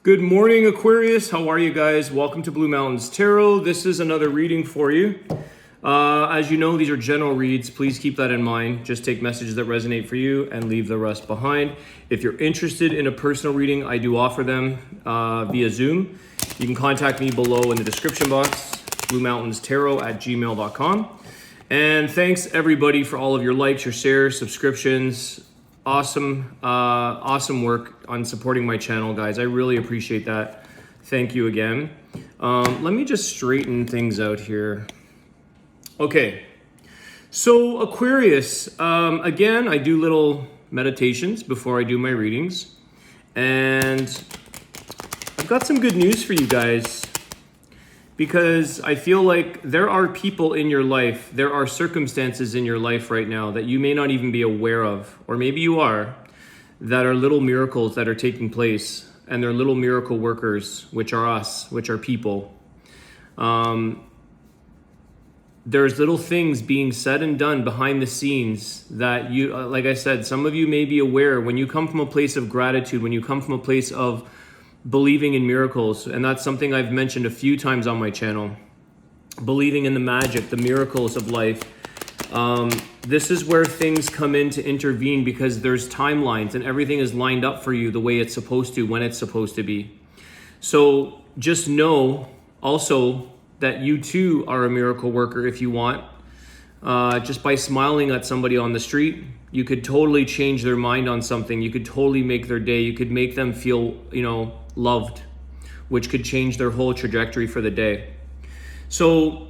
Good morning, Aquarius. How are you guys? Welcome to Blue Mountains Tarot. This is another reading for you. As you know, these are general reads. Please keep that in mind. Just take messages that resonate for you and leave the rest behind. If you're interested in a personal reading, I do offer them via Zoom. You can contact me below in the description box, BlueMountainsTarot@gmail.com. And thanks everybody for all of your likes, your shares, subscriptions. Awesome work on supporting my channel, guys. I really appreciate that. Thank you again. Let me just straighten things out here. Okay, so Aquarius, again, I do little meditations before I do my readings, and I've got some good news for you guys, because I feel like there are people in your life, there are circumstances in your life right now that you may not even be aware of, or maybe you are, that are little miracles that are taking place, and they're little miracle workers, which are us, which are people. There's little things being said and done behind the scenes that you, like I said, some of you may be aware when you come from a place of gratitude, when you come from a place of believing in miracles, and that's something I've mentioned a few times on my channel, believing in the magic, the miracles of life. This is where things come in to intervene, because there's timelines and everything is lined up for you the way it's supposed to, when it's supposed to be. So just know also that you too are a miracle worker if you want. Just by smiling at somebody on the street, you could totally change their mind on something. You could totally make their day. You could make them feel, loved, which could change their whole trajectory for the day. So,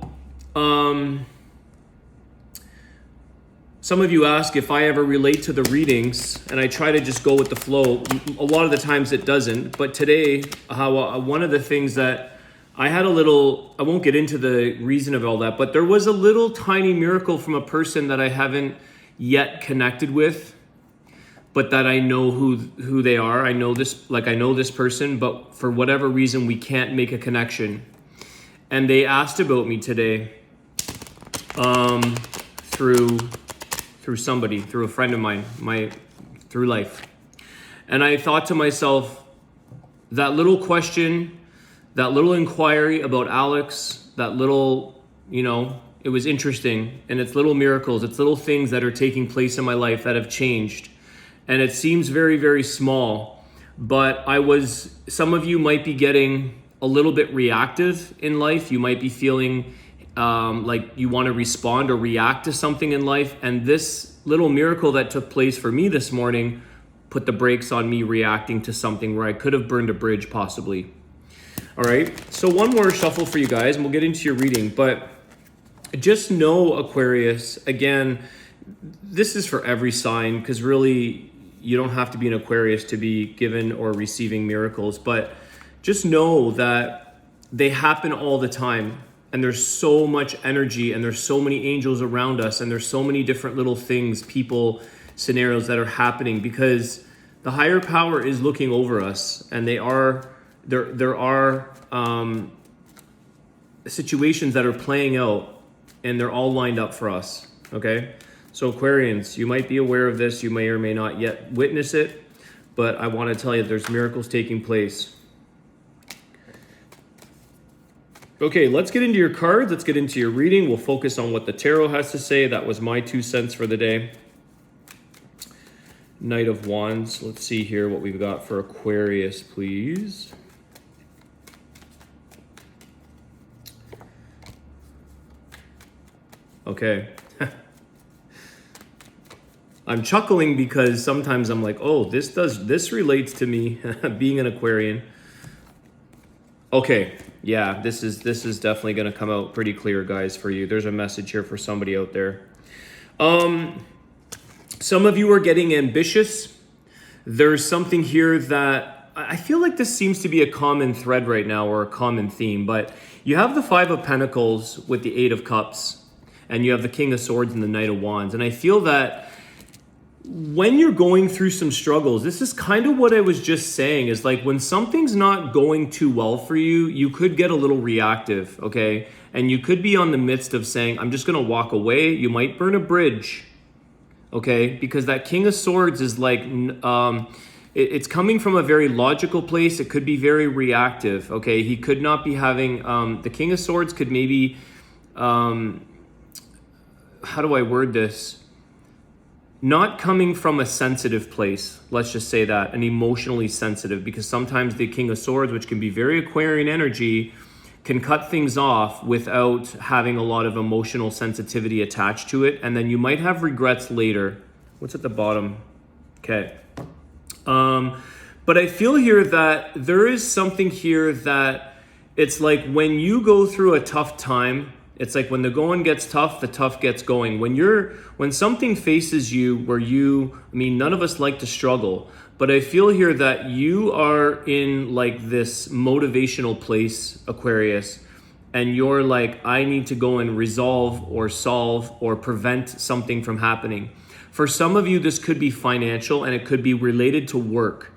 some of you ask if I ever relate to the readings, and I try to just go with the flow. A lot of the times it doesn't, but today, one of the things that I had I won't get into the reason of all that, but there was a little tiny miracle from a person that I haven't yet connected with, but that I know who they are. I know this person, but for whatever reason, we can't make a connection. And they asked about me today, through somebody, through a friend of mine, through life. And I thought to myself, that little question, that little inquiry about Alex, that little, it was interesting. And it's little miracles, it's little things that are taking place in my life that have changed. And it seems very, very small, but some of you might be getting a little bit reactive in life. You might be feeling like you want to respond or react to something in life. And this little miracle that took place for me this morning put the brakes on me reacting to something where I could have burned a bridge possibly. All right, so one more shuffle for you guys and we'll get into your reading. But just know, Aquarius, again, this is for every sign, because really you don't have to be an Aquarius to be given or receiving miracles, but just know that they happen all the time, and there's so much energy, and there's so many angels around us, and there's so many different little things, people, scenarios that are happening, because the higher power is looking over us, and there are situations that are playing out, and they're all lined up for us, okay? So Aquarians, you might be aware of this, you may or may not yet witness it, but I want to tell you there's miracles taking place. Okay, let's get into your cards, let's get into your reading. We'll focus on what the tarot has to say. That was my 2 cents for the day. Knight of Wands. Let's see here what we've got for Aquarius, please. Okay. I'm chuckling because sometimes I'm like, oh, this relates to me being an Aquarian. Okay, yeah, this is definitely going to come out pretty clear, guys, for you. There's a message here for somebody out there. Some of you are getting ambitious. There's something here that I feel like this seems to be a common thread right now, or a common theme, but you have the 5 of Pentacles with the 8 of Cups, and you have the King of Swords and the Knight of Wands. And I feel that when you're going through some struggles, this is kind of what I was just saying, is like when something's not going too well for you, you could get a little reactive, okay? And you could be on the midst of saying, I'm just going to walk away. You might burn a bridge, okay? Because that King of Swords is like it's coming from a very logical place. It could be very reactive, okay? He could not be having, the King of Swords could maybe, how do I word this? Not coming from a sensitive place, let's just say that, an emotionally sensitive, because sometimes the King of Swords, which can be very Aquarian energy, can cut things off without having a lot of emotional sensitivity attached to it, and then you might have regrets later. What's at the bottom? Okay. But I feel here that there is something here that it's like when you go through a tough time, it's like when the going gets tough, the tough gets going. When something faces you where none of us like to struggle, but I feel here that you are in like this motivational place, Aquarius, and you're like, I need to go and resolve or solve or prevent something from happening. For some of you, this could be financial and it could be related to work.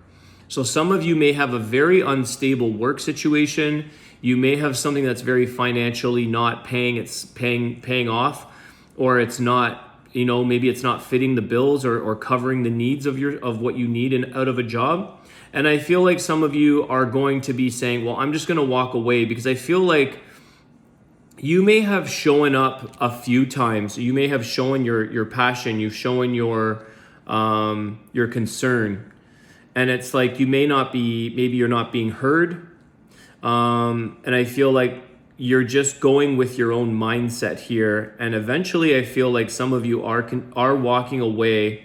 So some of you may have a very unstable work situation. You may have something that's very financially not paying off, or it's not, maybe it's not fitting the bills or covering the needs of what you need out of a job. And I feel like some of you are going to be saying, well, I'm just going to walk away, because I feel like you may have shown up a few times. You may have shown your passion. You've shown your concern, and it's like maybe you're not being heard. And I feel like you're just going with your own mindset here. And eventually, I feel like some of you are walking away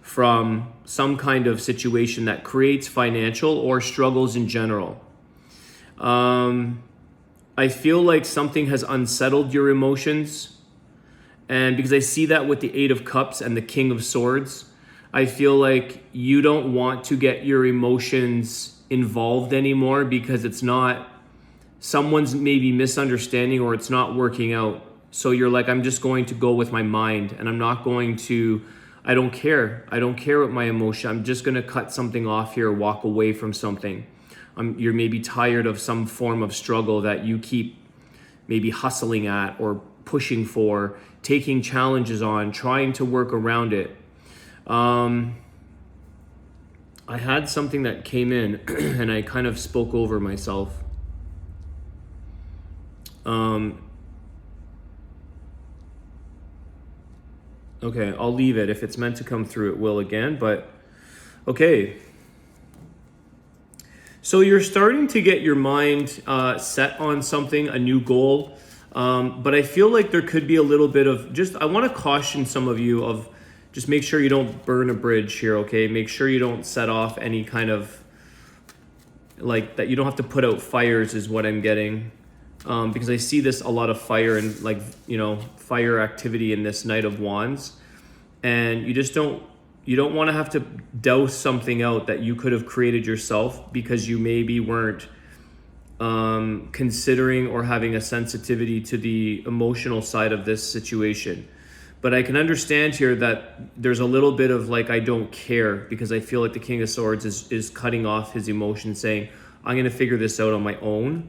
from some kind of situation that creates financial or struggles in general. I feel like something has unsettled your emotions. And because I see that with the Eight of Cups and the King of Swords, I feel like you don't want to get your emotions involved anymore, because it's not, someone's maybe misunderstanding or it's not working out. So you're like, I'm just going to go with my mind, and I don't care what my emotion, I'm just going to cut something off here, walk away from something. You're maybe tired of some form of struggle that you keep maybe hustling at or pushing for, taking challenges on, trying to work around it. I had something that came in and I kind of spoke over myself. Okay, I'll leave it. If it's meant to come through, it will again, but okay. So you're starting to get your mind set on something, a new goal. But I feel like there could be a little bit of I want to caution some of you of just make sure you don't burn a bridge here, okay? Make sure you don't set off any kind of, like, that you don't have to put out fires is what I'm getting. Because I see this a lot of fire and fire activity in this Knight of Wands. And you don't want to have to douse something out that you could have created yourself because you maybe weren't considering or having a sensitivity to the emotional side of this situation. But I can understand here that there's a little bit of like, I don't care, because I feel like the King of Swords is cutting off his emotions, saying, I'm going to figure this out on my own.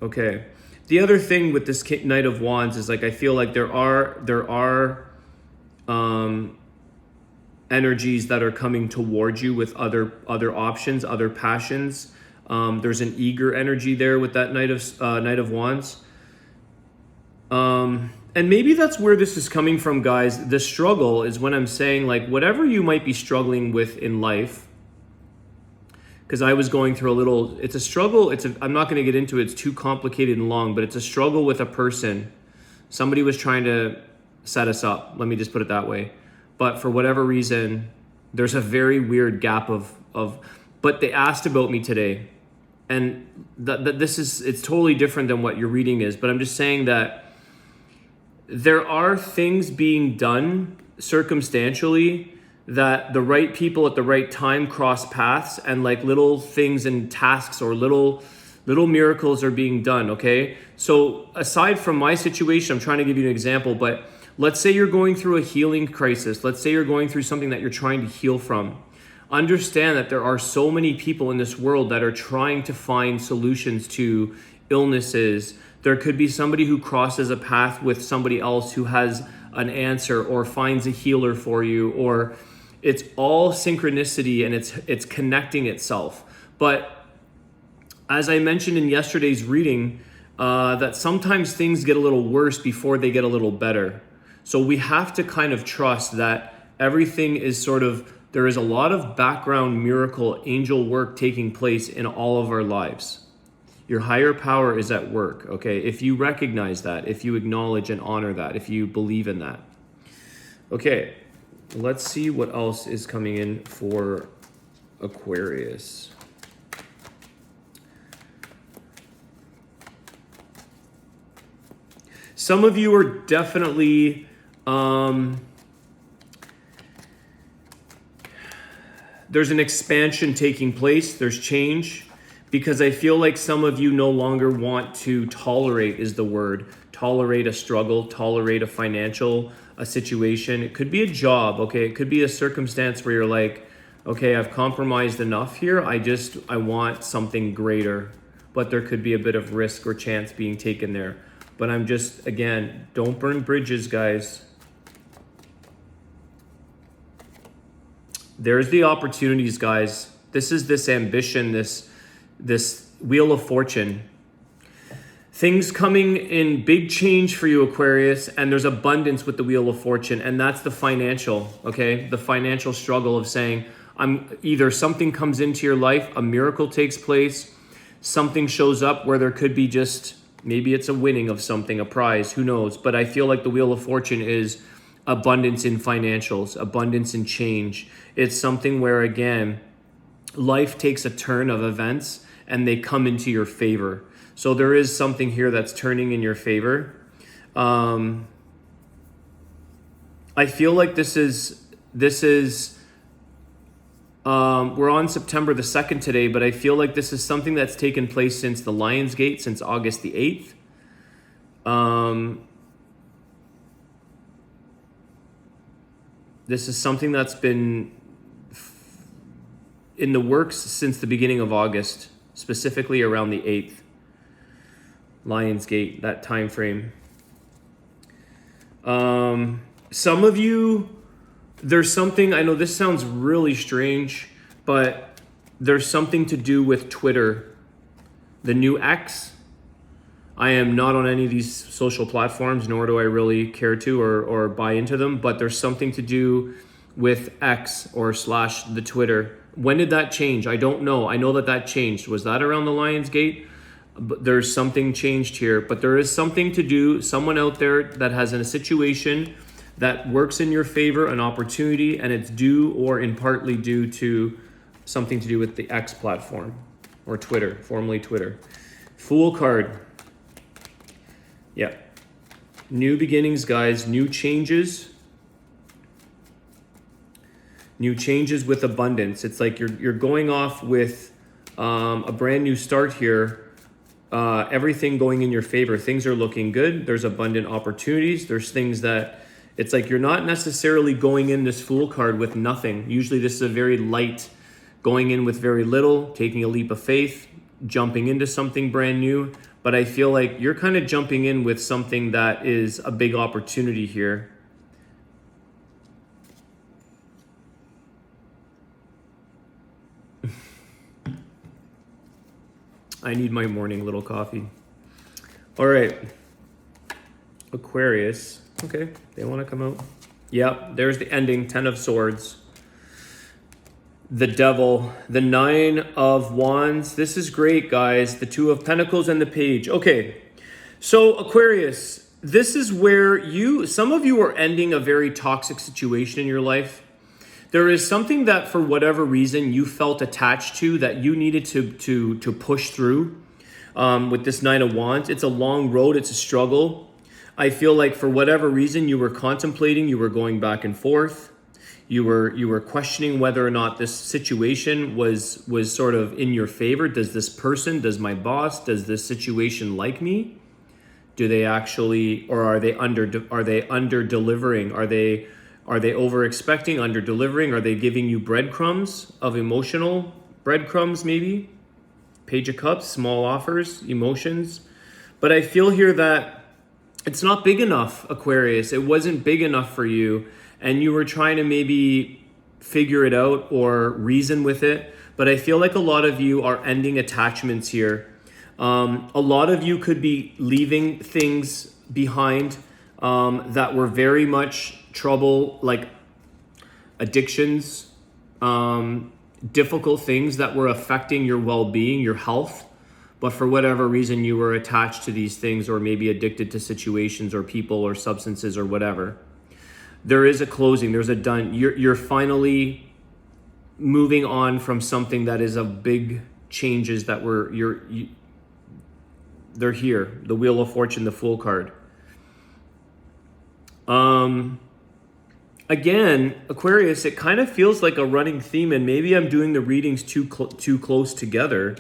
Okay. The other thing with this Knight of Wands is like, I feel like there are energies that are coming towards you with other options, other passions. There's an eager energy there with that Knight of Wands. And maybe that's where this is coming from, guys. The struggle is when I'm saying, like, whatever you might be struggling with in life, because I was going through it's a struggle. I'm not going to get into it. It's too complicated and long, but it's a struggle with a person. Somebody was trying to set us up. Let me just put it that way. But for whatever reason, there's a very weird gap but they asked about me today. And it's totally different than what your reading is. But I'm just saying that there are things being done circumstantially that the right people at the right time cross paths, and like little things and tasks or little miracles are being done, okay? So aside from my situation, I'm trying to give you an example, but let's say you're going through a healing crisis. Let's say you're going through something that you're trying to heal from. Understand that there are so many people in this world that are trying to find solutions to illnesses. There could be somebody who crosses a path with somebody else who has an answer or finds a healer for you, or It's all synchronicity, and it's connecting itself. But as I mentioned in yesterday's reading, that sometimes things get a little worse before they get a little better. So we have to kind of trust that everything is sort of, there is a lot of background miracle angel work taking place in all of our lives. Your higher power is at work, okay? If you recognize that, if you acknowledge and honor that, if you believe in that. Okay, let's see what else is coming in for Aquarius. Some of you are definitely, there's an expansion taking place, there's change, because I feel like some of you no longer want to tolerate, is the word, tolerate a struggle, tolerate a situation. It could be a job, okay? It could be a circumstance where you're like, okay, I've compromised enough here. I want something greater, but there could be a bit of risk or chance being taken there. But I'm just, again, don't burn bridges, guys. There's the opportunities, guys. This is this ambition, this wheel of fortune. Things coming in big change for you, Aquarius, and there's abundance with the wheel of fortune, and that's the financial, okay? The financial struggle of saying, either something comes into your life, a miracle takes place, something shows up where there could be just, maybe it's a winning of something, a prize, who knows? But I feel like the wheel of fortune is abundance in financials, abundance in change. It's something where, again, life takes a turn of events and they come into your favor. So there is something here that's turning in your favor. I feel like this is we're on September the 2nd today, but I feel like this is something that's taken place since the Lion's Gate, since August the 8th. This is something that's been in the works since the beginning of August, specifically around the 8th. Lion's Gate, that time frame. Some of you, there's something, I know this sounds really strange, but there's something to do with Twitter. The new X. I am not on any of these social platforms, nor do I really care to or buy into them, but there's something to do with X or / the Twitter. When did that change? I don't know. I know that changed. Was that around the Lion's Gate? But there's something changed here, but there is something to do, someone out there that has a situation that works in your favor, an opportunity, and it's due or in partly due to something to do with the X platform or Twitter, formerly Twitter. Fool card. Yeah. New beginnings, guys, new changes. New changes with abundance. It's like you're going off with a brand new start here. Everything going in your favor. Things are looking good. There's abundant opportunities. There's things that it's like you're not necessarily going in this Fool card with nothing. Usually this is a very light, going in with very little, taking a leap of faith, jumping into something brand new. But I feel like you're kind of jumping in with something that is a big opportunity here. I need my morning little coffee. All right. Aquarius. Okay, they want to come out. Yep, there's the ending, 10 of Swords. The Devil, the 9 of Wands. This is great, guys. The 2 of Pentacles and the Page. Okay, so Aquarius, this is where some of you are ending a very toxic situation in your life. There is something that for whatever reason you felt attached to that you needed to push through with this 9 of Wands. It's a long road. It's a struggle. I feel like for whatever reason you were contemplating, you were going back and forth. You were questioning whether or not this situation was sort of in your favor. Does this person, does my boss, does this situation like me? Do they actually, or are they under delivering? Are they over expecting, under delivering? Are they giving you breadcrumbs of emotional breadcrumbs maybe? Page of Cups, small offers, emotions. But I feel here that it's not big enough, Aquarius. It wasn't big enough for you. And you were trying to maybe figure it out or reason with it, but I feel like a lot of you are ending attachments here. A lot of you could be leaving things behind that were very much trouble, like addictions, difficult things that were affecting your well-being, your health. But for whatever reason, you were attached to these things, or maybe addicted to situations or people or substances or whatever. There is a closing. There's a done. You're finally moving on from something that is a big changes that they're here. The Wheel of Fortune, the Fool card. Again, Aquarius, it kind of feels like a running theme, and maybe I'm doing the readings too close together.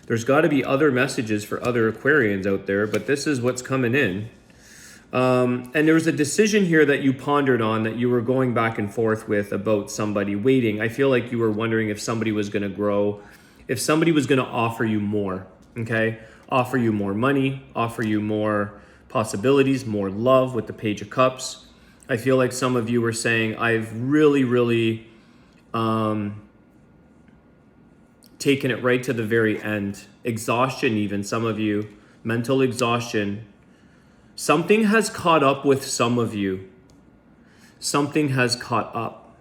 There's got to be other messages for other Aquarians out there, but this is what's coming in. And there was a decision here that you pondered on, that you were going back and forth with about somebody waiting. I feel like you were wondering if somebody was going to grow, if somebody was going to offer you more, okay? Offer you more money, offer you more possibilities, more love with the Page of Cups. I feel like some of you were saying, I've really taken it right to the very end. Exhaustion even, some of you, mental exhaustion. Something has caught up with some of you. Something has caught up.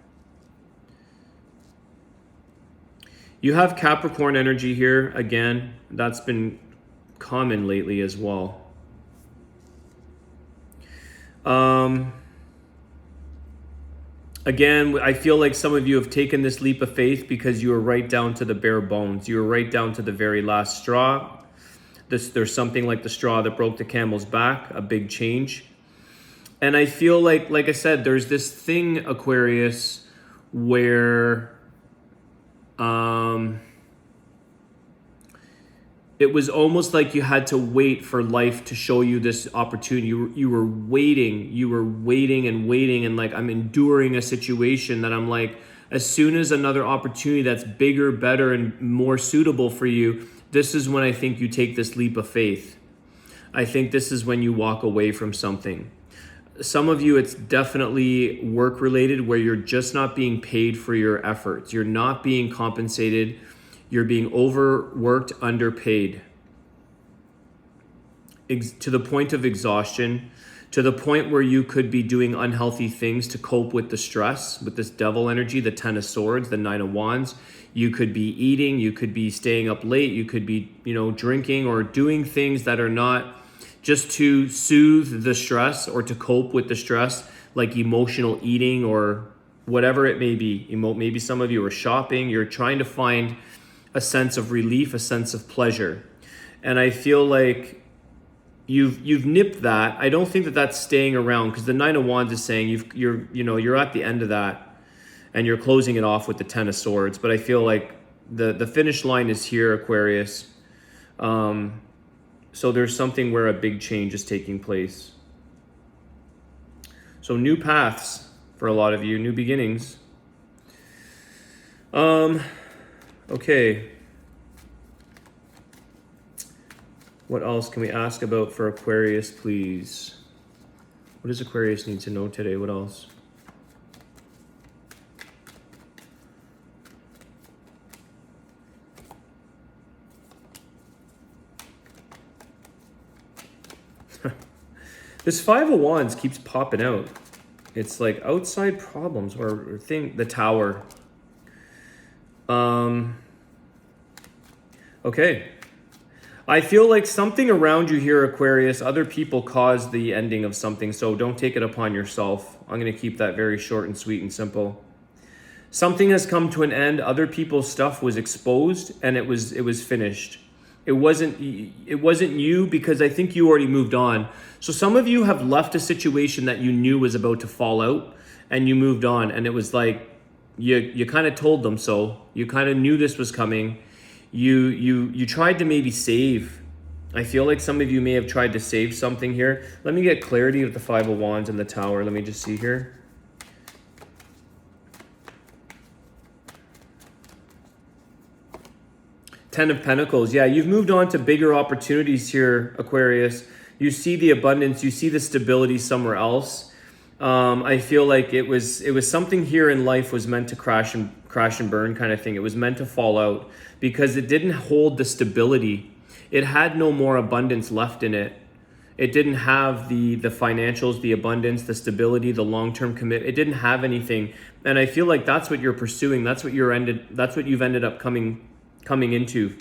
You have Capricorn energy here. Again, that's been common lately as well. Again, I feel like some of you have taken this leap of faith because you were right down to the bare bones. You were right down to the very last straw. There's something like the straw that broke the camel's back, a big change. And I feel like I said, there's this thing, Aquarius, where it was almost like you had to wait for life to show you this opportunity. You were waiting and like, I'm enduring a situation that I'm like, as soon as another opportunity that's bigger, better, and more suitable for you, this is when I think you take this leap of faith. I think this is when you walk away from something. Some of you, it's definitely work related, where you're just not being paid for your efforts. You're not being compensated. You're being overworked, underpaid, to the point of exhaustion, to the point where you could be doing unhealthy things to cope with the stress, with this devil energy, the 10 of Swords, the 9 of Wands. You could be eating, you could be staying up late, you could be, drinking or doing things that are not just to soothe the stress or to cope with the stress, like emotional eating or whatever it may be. Maybe some of you are shopping, you're trying to find a sense of relief, a sense of pleasure. And I feel like you've nipped that. I don't think that that's staying around, because the 9 of Wands is saying you're at the end of that and you're closing it off with the 10 of Swords. But I feel like the finish line is here, Aquarius. So there's something where a big change is taking place. So new paths for a lot of you, new beginnings. Okay. What else can we ask about for Aquarius, please? What does Aquarius need to know today? What else? This 5 of Wands keeps popping out. It's like outside problems or thing. The Tower. Okay. I feel like something around you here, Aquarius, other people caused the ending of something, so don't take it upon yourself. I'm going to keep that very short and sweet and simple. Something has come to an end. Other people's stuff was exposed, and it was finished. It wasn't you, because I think you already moved on. So some of you have left a situation that you knew was about to fall out, and you moved on, and it was like you kind of told them so. You kind of knew this was coming. You tried to maybe save. I feel like some of you may have tried to save something here. Let me get clarity with the 5 of Wands and the Tower. Let me just see here. Ten of Pentacles. Yeah, you've moved on to bigger opportunities here, Aquarius. You see the abundance, you see the stability somewhere else. I feel like it was something here in life was meant to crash and burn kind of thing. It was meant to fall out because it didn't hold the stability. It had no more abundance left in it. It didn't have the financials, the abundance, the stability, the long-term commitment. It didn't have anything. And I feel like that's what you're pursuing. That's what you've ended up coming into.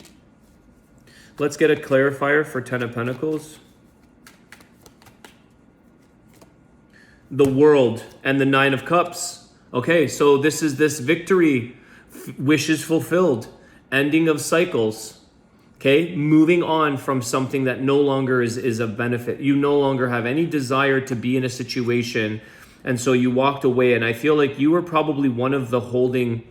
Let's get a clarifier for Ten of Pentacles. The World and the Nine of Cups. Okay, so this is this victory, wishes fulfilled, ending of cycles. Okay, moving on from something that no longer is of benefit. You no longer have any desire to be in a situation, and so you walked away. And I feel like you were probably one of the holding,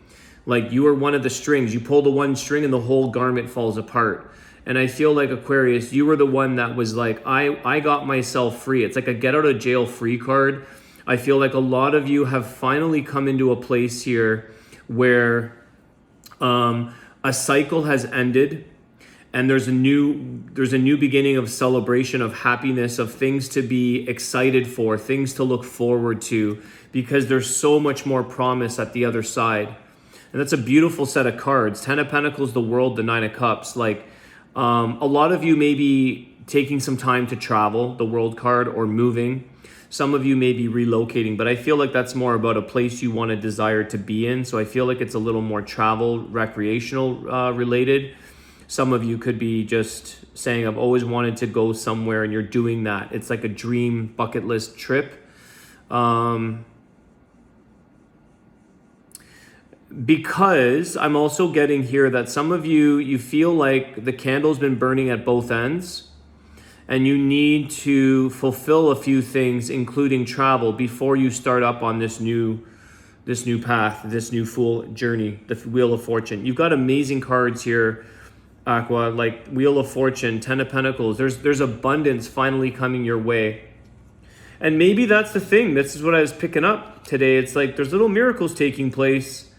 like you were one of the strings. You pull the one string and the whole garment falls apart. And I feel like, Aquarius, you were the one that was like, I got myself free. It's like a get out of jail free card. I feel like a lot of you have finally come into a place here where a cycle has ended. And there's a new beginning of celebration, of happiness, of things to be excited for, things to look forward to, because there's so much more promise at the other side. And that's a beautiful set of cards. Ten of Pentacles, the World, the Nine of Cups. Like a lot of you may be taking some time to travel, the World card, or moving. Some of you may be relocating, but I feel like that's more about a place you want to desire to be in. So I feel like it's a little more travel, recreational related. Some of you could be just saying, I've always wanted to go somewhere, and you're doing that. It's like a dream bucket list trip. Because I'm also getting here that some of you feel like the candle's been burning at both ends, and you need to fulfill a few things, including travel, before you start up on this new path, this new Fool journey, the Wheel of Fortune. You've got amazing cards here, Aqua, like Wheel of Fortune, Ten of Pentacles. There's abundance finally coming your way. And maybe that's the thing. This is what I was picking up today. It's like there's little miracles taking place,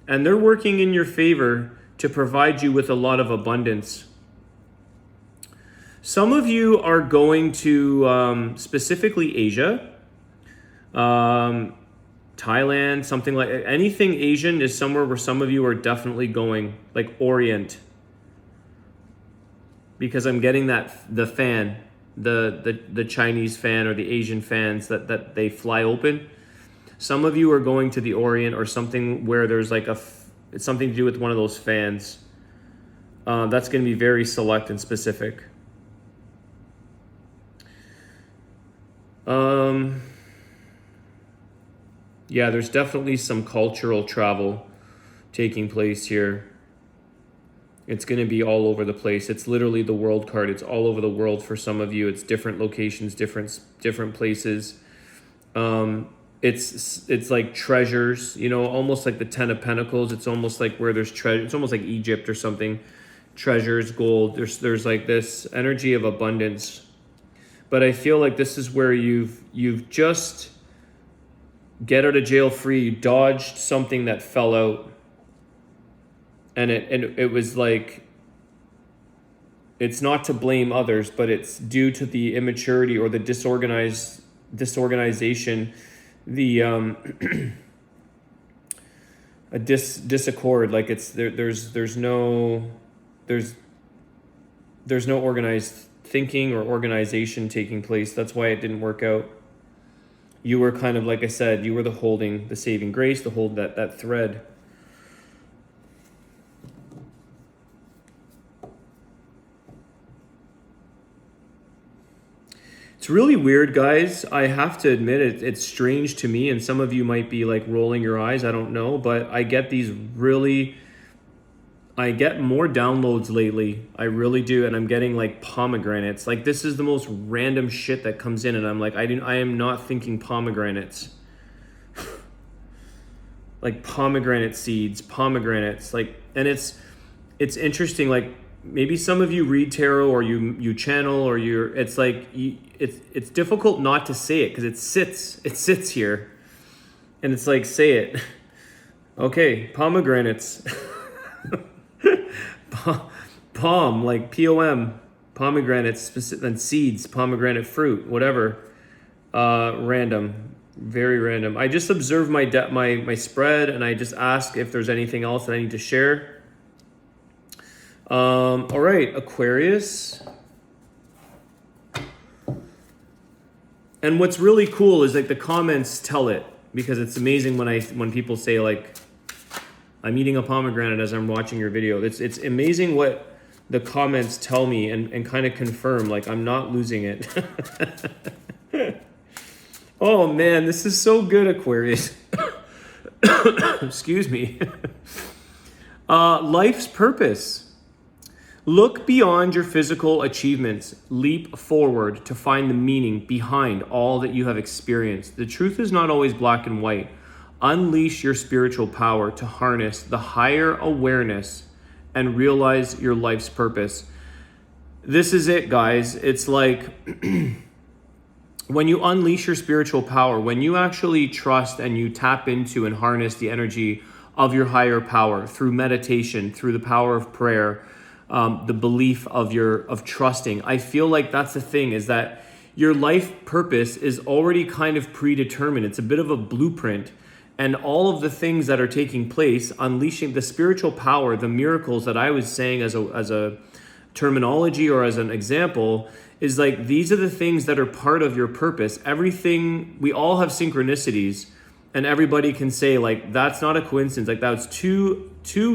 and they're working in your favor to provide you with a lot of abundance. Some of you are going to specifically Asia, Thailand, something like anything Asian is somewhere where some of you are definitely going, like Orient. Because I'm getting that the fan, the Chinese fan or the Asian fans that they fly open. Some of you are going to the Orient or something where there's like it's something to do with one of those fans. That's going to be very select and specific. Yeah, there's definitely some cultural travel taking place here. It's going to be all over the place. It's literally the World card. It's all over the world for some of you. It's different locations, different places. It's like treasures, almost like the Ten of Pentacles. It's almost like where there's treasure. It's almost like Egypt or something. Treasures, gold. There's like this energy of abundance. But I feel like this is where you've just get out of jail free. You dodged something that fell out. And it was like, it's not to blame others, but it's due to the immaturity or the disorganization, the a disaccord. Like there's no organized thinking or organization taking place. That's why it didn't work out. You were kind of, like I said, you were the saving grace, the hold that thread. It's really weird, guys. I have to admit it's strange to me, and some of you might be like rolling your eyes. I don't know, but I get more downloads lately. I really do, and I'm getting like pomegranates. Like this is the most random shit that comes in, and I'm like, I am not thinking pomegranates. Like pomegranate seeds, pomegranates, like, and it's interesting. Like maybe some of you read tarot or you channel or it's like it's difficult not to say it because it sits here, and it's like, say it. Okay, pomegranates. Pom, like POM, pomegranates, and seeds, pomegranate fruit, whatever. Random. Very random. I just observe my spread, and I just ask if there's anything else that I need to share. All right, Aquarius. And what's really cool is like the comments tell it, because it's amazing when people say like, I'm eating a pomegranate as I'm watching your video. It's amazing what the comments tell me and kind of confirm, like I'm not losing it. Oh man, this is so good, Aquarius. Excuse me. Life's purpose. Look beyond your physical achievements. Leap forward to find the meaning behind all that you have experienced. The truth is not always black and white. Unleash your spiritual power to harness the higher awareness and realize your life's purpose. This is it, guys. It's like when you unleash your spiritual power, when you actually trust and you tap into and harness the energy of your higher power through meditation, through the power of prayer, the belief of trusting. I feel like that's the thing, is that your life purpose is already kind of predetermined. It's a bit of a blueprint, and all of the things that are taking place, unleashing the spiritual power, the miracles that I was saying as a terminology or as an example, is like these are the things that are part of your purpose. Everything, we all have synchronicities, and everybody can say like that's not a coincidence. Like that's too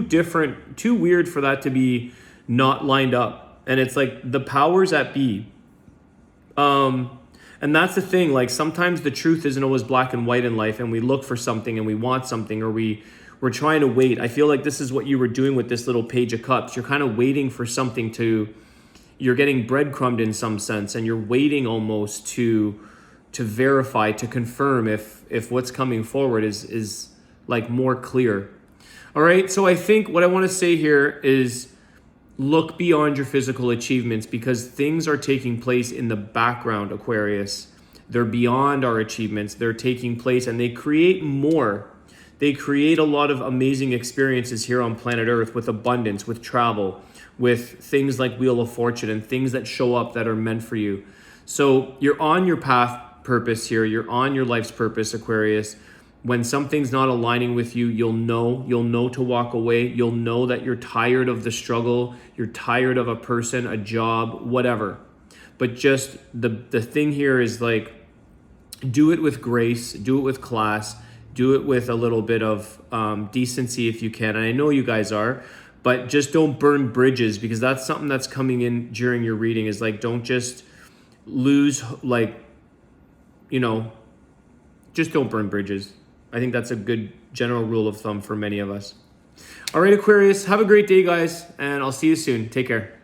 different, too weird for that to be not lined up. And it's like the powers that be. And that's the thing, like sometimes the truth isn't always black and white in life, and we look for something and we want something, or we're trying to wait. I feel like this is what you were doing with this little Page of Cups. You're kind of waiting for something you're getting breadcrumbed in some sense, and you're waiting almost to verify, to confirm if what's coming forward is like more clear. All right, so I think what I want to say here is look beyond your physical achievements, because things are taking place in the background, Aquarius. They're beyond our achievements. They're taking place, and they create more. They create a lot of amazing experiences here on planet Earth, with abundance, with travel, with things like Wheel of Fortune and things that show up that are meant for you. So you're on your path purpose here. You're on your life's purpose, Aquarius. When something's not aligning with you, you'll know to walk away. You'll know that you're tired of the struggle. You're tired of a person, a job, whatever. But just the thing here is like, do it with grace, do it with class, do it with a little bit of decency if you can. And I know you guys are, but just don't burn bridges, because that's something that's coming in during your reading, is like, don't just lose, like, just don't burn bridges. I think that's a good general rule of thumb for many of us. All right, Aquarius, have a great day, guys, and I'll see you soon. Take care.